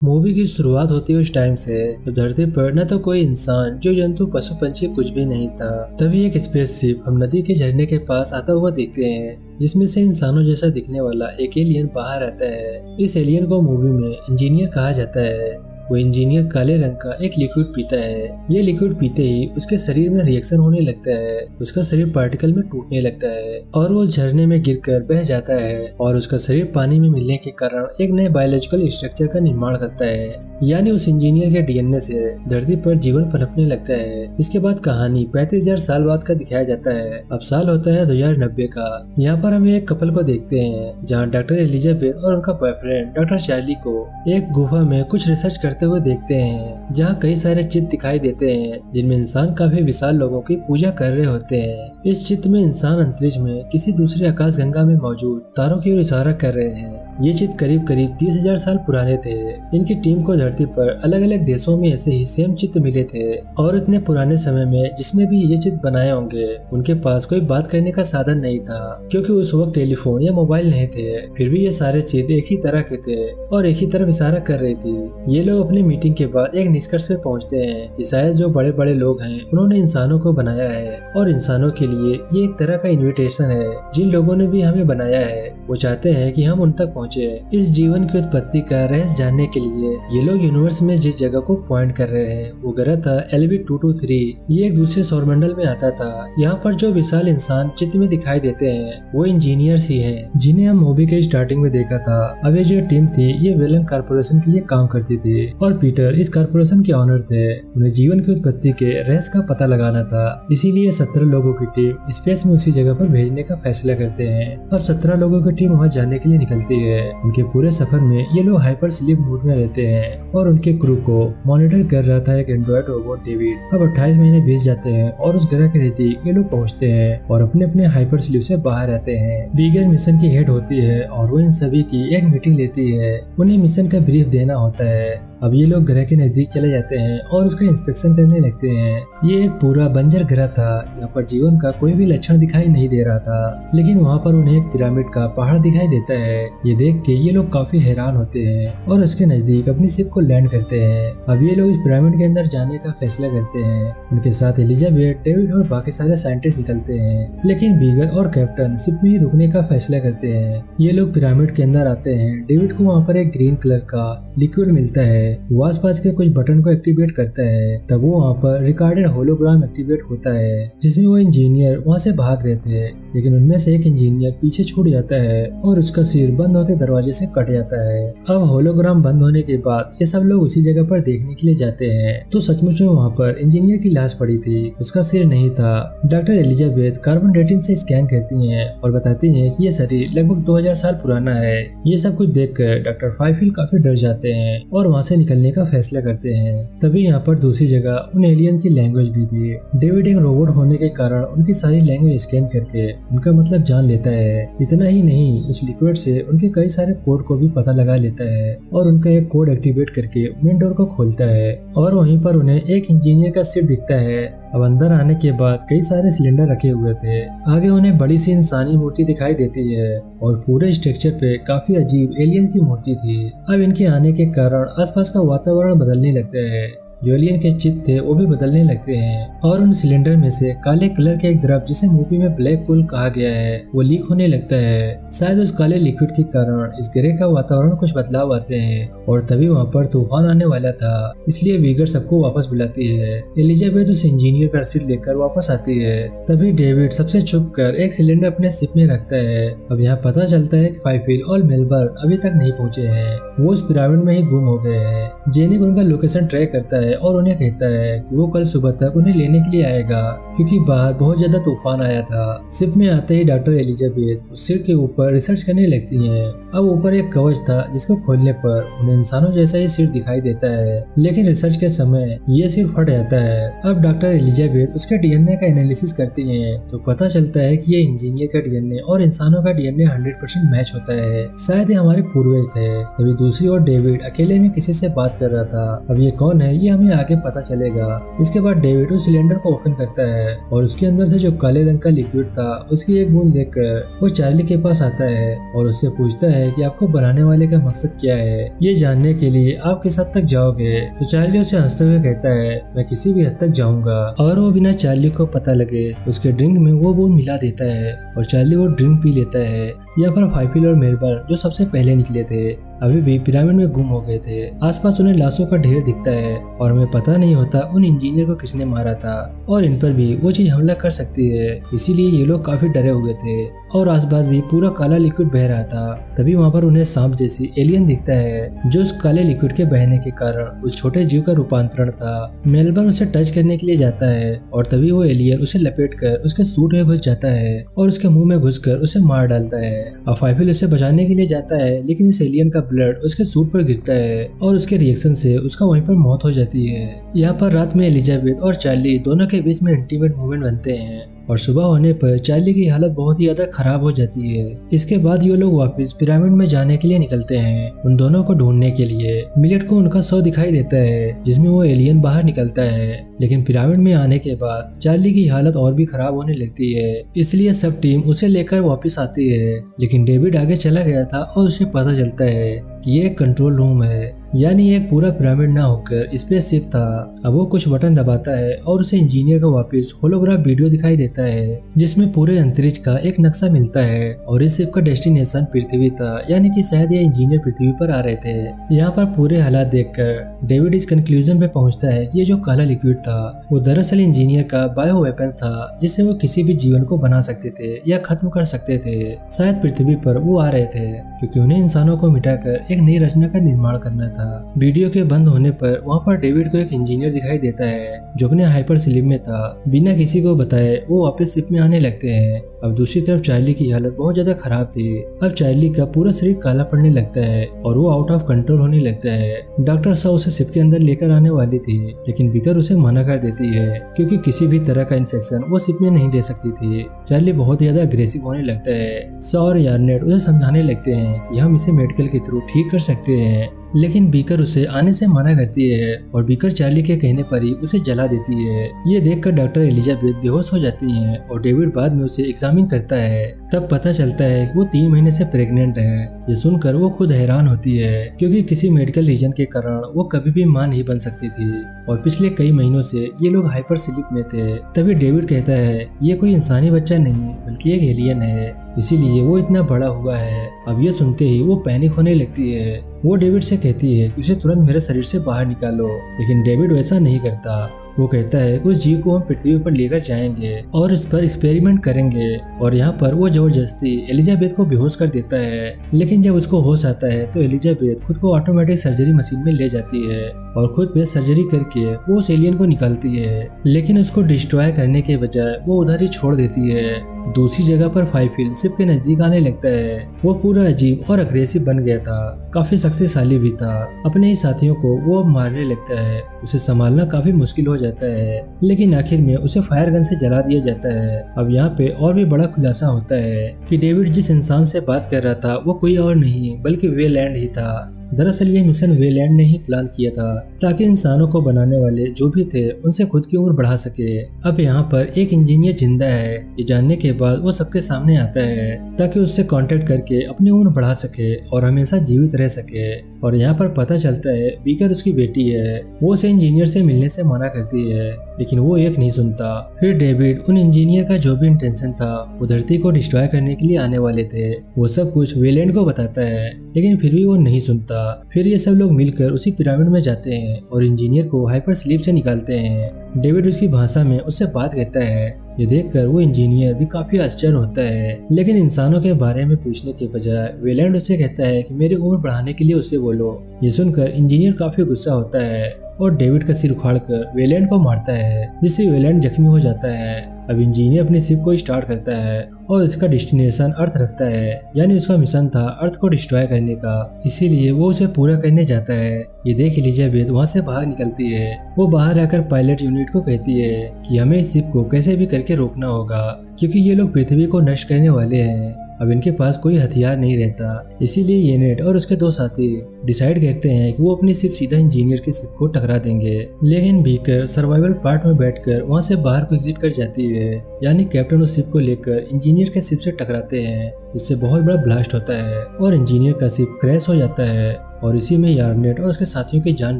Movie की शुरुआत होती है उस टाइम से जब धरती पर न तो कोई इंसान, जीव जंतु, पशु पंछी कुछ भी नहीं था। तभी एक स्पेसशिप हम नदी के झरने के पास आता हुआ देखते हैं, जिसमें से इंसानों जैसा दिखने वाला एक एलियन बाहर आता है। इस एलियन को मूवी में इंजीनियर कहा जाता है। वो इंजीनियर काले रंग का एक लिक्विड पीता है। ये लिक्विड पीते ही उसके शरीर में रिएक्शन होने लगता है, उसका शरीर पार्टिकल में टूटने लगता है और वो झरने में गिरकर बह जाता है और उसका शरीर पानी में मिलने के कारण एक नए बायोलॉजिकल स्ट्रक्चर का निर्माण करता है। यानी उस इंजीनियर के डीएनए से धरती पर जीवन पनपने लगता है। इसके बाद कहानी 35,000 साल बाद का दिखाया जाता है। अब साल होता है 2090 का। यहाँ पर हम एक कपल को देखते हैं जहाँ डॉक्टर एलिजाबेथ और उनका बॉयफ्रेंड डॉक्टर चार्ली को एक गुफा में कुछ रिसर्च करते हुए देखते हैं, जहाँ कई सारे चित्र दिखाई देते हैं जिनमें इंसान काफी विशाल लोगों की पूजा कर रहे होते हैं। इस चित्र में इंसान अंतरिक्ष में किसी दूसरी आकाश गंगा में मौजूद तारों की ओर इशारा कर रहे हैं। ये चित्र करीब 30,000 साल पुराने थे। इनकी टीम को धरती पर अलग अलग देशों में ऐसे ही सेम चित्र मिले थे और इतने पुराने समय में जिसने भी ये चित्र बनाए होंगे उनके पास कोई बात करने का साधन नहीं था, क्योंकि उस वक्त टेलीफोन या मोबाइल नहीं थे। फिर भी ये सारे चित्र एक ही तरह के थे और एक ही तरफ इशारा कर रही थी। ये लोग अपनी मीटिंग के बाद एक निष्कर्ष पे पहुंचते हैं कि शायद जो बड़े बड़े लोग हैं उन्होंने इंसानों को बनाया है और इंसानों के लिए ये एक तरह का इन्विटेशन है। जिन लोगों ने भी हमें बनाया है वो चाहते हैं कि हम उन तक पहुंचे। इस जीवन की उत्पत्ति का रहस्य जानने के लिए ये लोग यूनिवर्स में जिस जगह को पॉइंट कर रहे हैं वो ग्रह था LV-223। ये एक दूसरे सौरमंडल में आता था। यहाँ पर जो विशाल इंसान चित्र में दिखाई देते हैं वो इंजीनियर्स ही हैं, जिन्हें हम मूवी के स्टार्टिंग में देखा था। अब ये जो टीम थी ये वेलन कारपोरेशन के लिए काम करती थी और पीटर इस कारपोरेशन के ऑनर थे। उन्हें जीवन की उत्पत्ति के रहस्य का पता लगाना था, इसीलिए 17 लोगों की टीम स्पेस में उसी जगह पर भेजने का फैसला करते हैं। अब 17 लोगों की टीम वहाँ जाने के लिए निकलती है। उनके पूरे सफर में ये लोग हाइपर स्लीप मोड में रहते हैं और उनके क्रू को मॉनिटर कर रहा था एक एंड्रॉइड रोबोट डेविड। अब 28 महीने बीत जाते हैं और उस ग्रह के नजदीक ये लोग पहुँचते हैं और अपने अपने हाइपर स्लीप से बाहर रहते हैं। बीगर मिशन की हेड होती है और वो इन सभी की एक मीटिंग लेती है। उन्हें मिशन का ब्रीफ देना होता है। अब ये लोग ग्रह के नजदीक चले जाते हैं और उसका इंस्पेक्शन करने लगते हैं। ये एक पूरा बंजर ग्रह था। यहाँ पर जीवन का कोई भी लक्षण दिखाई नहीं दे रहा था, लेकिन वहाँ पर उन्हें एक पिरामिड का पहाड़ दिखाई देता है। ये देख के ये लोग काफी हैरान होते हैं और उसके नजदीक अपनी शिप को लैंड करते हैं। अब ये लोग इस पिरामिड के अंदर जाने का फैसला करते हैं। उनके साथ एलिजाबेथ, डेविड और बाकी सारे साइंटिस्ट निकलते हैं, लेकिन बीगर और कैप्टन शिप में ही रुकने का फैसला करते हैं। ये लोग पिरामिड के अंदर आते हैं। डेविड को वहाँ पर एक ग्रीन कलर का लिक्विड मिलता है। वो आसपास के कुछ बटन को एक्टिवेट करता है, तब वो वहाँ पर रिकॉर्डेड होलोग्राम एक्टिवेट होता है, जिसमें वो इंजीनियर वहाँ से भाग देते हैं। लेकिन उनमें से एक इंजीनियर पीछे छूट जाता है और उसका सिर बंद होते दरवाजे से कट जाता है। अब होलोग्राम बंद होने के बाद ये सब लोग उसी जगह पर देखने के लिए जाते हैं, तो सचमुच में वहाँ पर इंजीनियर की लाश पड़ी थी, उसका सिर नहीं था। डॉक्टर एलिजाबेथ कार्बन डेटिंग से स्कैन करती हैं और बताती हैं कि ये शरीर लगभग 2000 साल पुराना है। ये सब कुछ देखकर डॉक्टर फाइफिल काफी डर जाते हैं और वहाँ से निकलने का फैसला करते हैं। तभी यहाँ पर दूसरी जगह उन एलियन की लैंग्वेज भी थी। डेविड एक रोबोट होने के कारण उनकी सारी लैंग्वेज स्कैन करके उनका मतलब जान लेता है। इतना ही नहीं, उस लिक्विड से उनके कई सारे कोड को भी पता लगा लेता है और उनका एक कोड एक्टिवेट करके मेन डोर को खोलता है और वहीं पर उन्हें एक इंजीनियर का सिर दिखता है। अब अंदर आने के बाद कई सारे सिलेंडर रखे हुए थे। आगे उन्हें बड़ी सी इंसानी मूर्ति दिखाई देती है और पूरे स्ट्रक्चर पे काफी अजीब एलियन की मूर्ति थी। अब इनके आने के कारण आसपास का वातावरण बदलने लगता है। जो एलियन के चित्र थे वो भी बदलने लगते हैं और उन सिलेंडर में से काले कलर के एक द्रव, जिसे मूवी में ब्लैक कोल कहा गया है, वो लीक होने लगता है। शायद उस काले लिक्विड के कारण इस ग्रह का वातावरण कुछ बदलाव आते हैं और तभी वहाँ पर तूफान आने वाला था, इसलिए वीगर सबको वापस बुलाती है। एलिजाबेथ उस इंजीनियर का रसीद लेकर वापस आती है। तभी डेविड सबसे छुप कर एक सिलेंडर अपने शिप में रखता है। अब यहाँ पता चलता है कि फाइफिल और मेलबर्न अभी तक नहीं पहुँचे हैं, वो उस पिरामिड में ही गुम हो गए हैं। जेनिक उनका लोकेशन ट्रैक करता है और उन्हें कहता है कि वो कल सुबह तक उन्हें लेने के लिए आएगा, क्योंकि बाहर बहुत ज्यादा तूफान आया था। शिप में आते ही डॉक्टर एलिजाबेथ उस सिर के ऊपर रिसर्च करने लगती हैं। अब ऊपर एक कवच था जिसको खोलने पर उन्हें इंसानों जैसा ही सिर दिखाई देता है, लेकिन रिसर्च के समय ये सिर फट जाता है। अब डॉक्टर एलिजाबेथ उसके डीएनए का एनालिसिस करती हैं, तो पता चलता है कि ये इंजीनियर का डीएनए और इंसानों का डीएनए 100% मैच होता है। शायद ये हमारे पूर्वज थे। तभी दूसरी ओर डेविड अकेले में किसी से बात कर रहा था। अब ये कौन है ये हमें आगे पता चलेगा। इसके बाद डेविड उस सिलेंडर को ओपन करता है और उसके अंदर से जो काले रंग का लिक्विड था उसकी एक बूंद देखकर वो चार्ली के पास आता है और उससे पूछता है कि आपको बनाने वाले का मकसद क्या है। ये जानने के लिए आप किस हद तक जाओगे? तो चार्ली उसे हंसते हुए कहता है मैं किसी भी हद तक जाऊंगा। और वो बिना चार्ली को पता लगे उसके ड्रिंक में वो बूंद मिला देता है और चार्ली वो ड्रिंक पी लेता है। यहाँ पर फाइफिल और मेलबर्न जो सबसे पहले निकले थे अभी भी पिरामिड में गुम हो गए थे। आसपास उन्हें लाशों का ढेर दिखता है और हमें पता नहीं होता उन इंजीनियर को किसने मारा था और इन पर भी वो चीज हमला कर सकती है, इसीलिए ये लोग काफी डरे हुए थे। और आसपास भी पूरा काला लिक्विड बह रहा था। तभी वहाँ पर उन्हें सांप जैसी एलियन दिखता है जो उस काले लिक्विड के बहने के कारण उस छोटे जीव का रूपांतरण था। मेलबर्न उसे टच करने के लिए जाता है और तभी वो एलियन उसे लपेट कर उसके सूट में घुस जाता है और उसके मुंह में घुसकर उसे मार डालता है। और फाइफिल उसे बचाने के लिए जाता है लेकिन इस एलियन का ब्लड उसके सूट पर गिरता है और उसके रिएक्शन से उसका वहीं पर मौत हो जाती है। यहाँ पर रात में एलिजाबेथ और चार्ली दोनों के बीच में इंटीमेट मोमेंट बनते हैं और सुबह होने पर चार्ली की हालत बहुत ही ज्यादा खराब हो जाती है। इसके बाद ये लोग वापस पिरामिड में जाने के लिए निकलते हैं उन दोनों को ढूंढने के लिए। मिलेट को उनका शव दिखाई देता है जिसमें वो एलियन बाहर निकलता है, लेकिन पिरामिड में आने के बाद चार्ली की हालत और भी खराब होने लगती है, इसलिए सब टीम उसे लेकर वापस आती है। लेकिन डेविड आगे चला गया था और उसे पता चलता है कि ये एक कंट्रोल रूम है, यानी एक पूरा पिरामिड ना होकर स्पेसशिप था। अब वो कुछ बटन दबाता है और उसे इंजीनियर को वापस होलोग्राफ वीडियो दिखाई देता है जिसमें पूरे अंतरिक्ष का एक नक्शा मिलता है और इस शिप का डेस्टिनेशन पृथ्वी था, यानी कि शायद ये इंजीनियर पृथ्वी पर आ रहे थे। यहाँ पर पूरे हालात देखकर डेविड इस कंक्लूजन पे पहुंचता है कि ये जो काला लिक्विड था वो दरअसल इंजीनियर का बायो वेपन था जिससे वो किसी भी जीवन को बना सकते थे या खत्म कर सकते थे। शायद पृथ्वी पर वो आ रहे थे क्योंकि उन्हें इंसानों को मिटाकर एक नई रचना का निर्माण करना था। वीडियो के बंद होने पर वहाँ पर डेविड को एक इंजीनियर दिखाई देता है जो अपने हाइपर स्लीप में था। बिना किसी को बताए वो वापस शिप में आने लगते हैं। अब दूसरी तरफ चार्ली की हालत बहुत ज्यादा खराब थी। अब चार्ली का पूरा शरीर काला पड़ने लगता है और वो आउट ऑफ कंट्रोल होने लगता है। डॉक्टर साहब उसे शिप के अंदर लेकर आने वाली थी लेकिन बिकर उसे मना कर देती है क्योंकि किसी भी तरह का इन्फेक्शन वो शिप में नहीं ले सकती थी। चार्ली बहुत ज्यादा अग्रेसिव होने लगता है। सॉ और यार्नेट उसे समझाने लगते हैं कि हम इसे मेडिकल के थ्रू ठीक कर सकते हैं, लेकिन बीकर उसे आने से मना करती है और बीकर चार्ली के कहने पर ही उसे जला देती है। ये देखकर डॉक्टर एलिजाबेथ बेहोश हो जाती है और डेविड बाद में उसे एग्जामिन करता है। तब पता चलता है कि वो 3 महीने से प्रेग्नेंट है। ये सुनकर वो खुद हैरान होती है क्योंकि किसी मेडिकल रीजन के कारण वो कभी भी मां नहीं बन सकती थी और पिछले कई महीनों से ये लोग हाइपर स्लीप में थे। तभी डेविड कहता है ये कोई इंसानी बच्चा नहीं बल्कि एक एलियन है, इसीलिए वो इतना बड़ा हुआ है। अब ये सुनते ही वो पैनिक होने लगती है। वो डेविड से कहती है कि उसे तुरंत मेरे शरीर से बाहर निकालो, लेकिन डेविड वैसा नहीं करता। वो कहता है उस जीव को हम पृथ्वी पर लेकर जाएंगे और इस पर एक्सपेरिमेंट करेंगे। और यहाँ पर वो जबरदस्ती एलिजाबेथ को बेहोश कर देता है, लेकिन जब उसको होश आता है तो एलिजाबेथ खुद को ऑटोमेटिक सर्जरी मशीन में ले जाती है और खुद पे सर्जरी करके वो उस एलियन को निकालती है, लेकिन उसको डिस्ट्रॉय करने के बजाय वो उधर ही छोड़ देती है। दूसरी जगह पर फाइफिल शिप के नजदीक आने लगता है। वो पूरा अजीब और अग्रेसिव बन गया था, काफी शक्तिशाली भी था। अपने ही साथियों को वो अब मारने लगता है। उसे संभालना काफी मुश्किल हो जाता है, लेकिन आखिर में उसे फायर गन से जला दिया जाता है। अब यहाँ पे और भी बड़ा खुलासा होता है कि डेविड जिस इंसान से बात कर रहा था वो कोई और नहीं बल्कि वेलैंड ही था। दरअसल ये मिशन वेलैंड ने ही प्लान किया था ताकि इंसानों को बनाने वाले जो भी थे उनसे खुद की उम्र बढ़ा सके। अब यहाँ पर एक इंजीनियर जिंदा है, ये जानने के बाद वो सबके सामने आता है ताकि उससे कांटेक्ट करके अपनी उम्र बढ़ा सके और हमेशा जीवित रह सके। और यहाँ पर पता चलता है बीकर उसकी बेटी है। वो उसे इंजीनियर से मिलने से मना करती है, लेकिन वो एक नहीं सुनता। फिर डेविड उन इंजीनियर का जो भी इंटेंशन था वो धरती को डिस्ट्रॉय करने के लिए आने वाले थे, वो सब कुछ वेलैंड को बताता है, लेकिन फिर भी वो नहीं सुनता। फिर ये सब लोग मिलकर उसी पिरामिड में जाते हैं और इंजीनियर को हाइपर स्लीप से निकालते हैं। डेविड उसकी भाषा में उससे बात करता है। ये देखकर वो इंजीनियर भी काफी आश्चर्य होता है, लेकिन इंसानों के बारे में पूछने के बजाय वेलैंड उसे कहता है कि मेरी उम्र बढ़ाने के लिए उसे बोलो। ये सुनकर इंजीनियर काफी गुस्सा होता है और डेविड का सिर उखाड़कर वेलैंड को मारता है, जिससे वेलैंड जख्मी हो जाता है। अब इंजीनियर अपनी शिप को स्टार्ट करता है और इसका डेस्टिनेशन अर्थ रखता है, यानी उसका मिशन था अर्थ को डिस्ट्रॉय करने का, इसीलिए वो उसे पूरा करने जाता है। ये देख एलिजाबेथ वहाँ से बाहर निकलती है। वो बाहर आकर पायलट यूनिट को कहती है कि हमें इस शिप को कैसे भी करके रोकना होगा क्योंकि ये लोग पृथ्वी को नष्ट करने वाले हैं। अब इनके पास कोई हथियार नहीं रहता। इसीलिए येनेट और उसके दो साथी डिसाइड करते हैं कि वो अपनी शिप सीधा इंजीनियर की शिप को टकरा देंगे। लेकिन बीकर सर्वाइवल पार्ट में बैठकर वहां से बाहर को एग्जिट कर जाती है, यानी कैप्टन उस शिप को लेकर इंजीनियर के शिप से टकराते हैं, जिससे बहुत बड़ा ब्लास्ट होता है और इंजीनियर का शिप क्रैश हो जाता है और इसी में यार्नेट और उसके साथियों की जान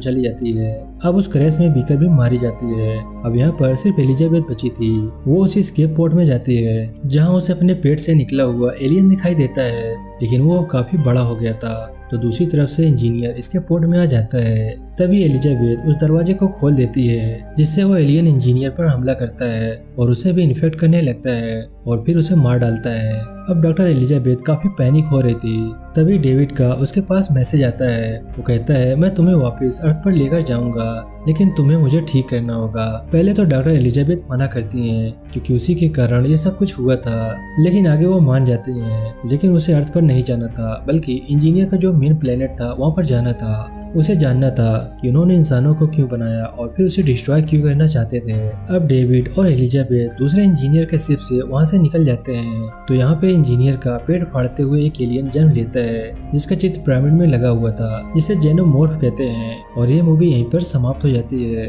चली जाती है। अब उस क्रैश में बीकर भी मारी जाती है। अब यहाँ पर सिर्फ एलिजाबेथ बची थी। वो उसी स्केप पोर्ट में जाती है जहाँ उसे अपने पेट से निकला हुआ एलियन दिखाई देता है, लेकिन वो काफी बड़ा हो गया था। तो दूसरी तरफ से इंजीनियर इसके पोर्ट में आ जाता है। तभी एलिजाबेथ उस दरवाजे को खोल देती है, जिससे वो एलियन इंजीनियर पर हमला करता है और उसे भी इन्फेक्ट करने लगता है और फिर उसे मार डालता है। अब डॉक्टर एलिजाबेथ काफी पैनिक हो रही थी। तभी डेविड का उसके पास मैसेज आता है। वो कहता है, मैं तुम्हें वापस अर्थ पर लेकर जाऊंगा, लेकिन तुम्हें मुझे ठीक करना होगा। पहले तो डॉक्टर एलिजाबेथ मना करती हैं, क्योंकि उसी के कारण ये सब कुछ हुआ था, लेकिन आगे वो मान जाती हैं। लेकिन उसे अर्थ पर नहीं जाना था, बल्कि इंजीनियर का जो मेन प्लेनेट था वहाँ पर जाना था। उसे जानना था कि उन्होंने इंसानों को क्यों बनाया और फिर उसे डिस्ट्रॉय क्यों करना चाहते थे। अब डेविड और एलिजाबेथ दूसरे इंजीनियर के शिप से वहाँ से निकल जाते हैं। तो यहाँ पे इंजीनियर का पेट फाड़ते हुए एक एलियन जन्म लेता है, जिसका चित्र पिरामिड में लगा हुआ था, जिसे जेनोमॉर्फ कहते हैं। और ये मूवी यहीं पर समाप्त हो जाती है।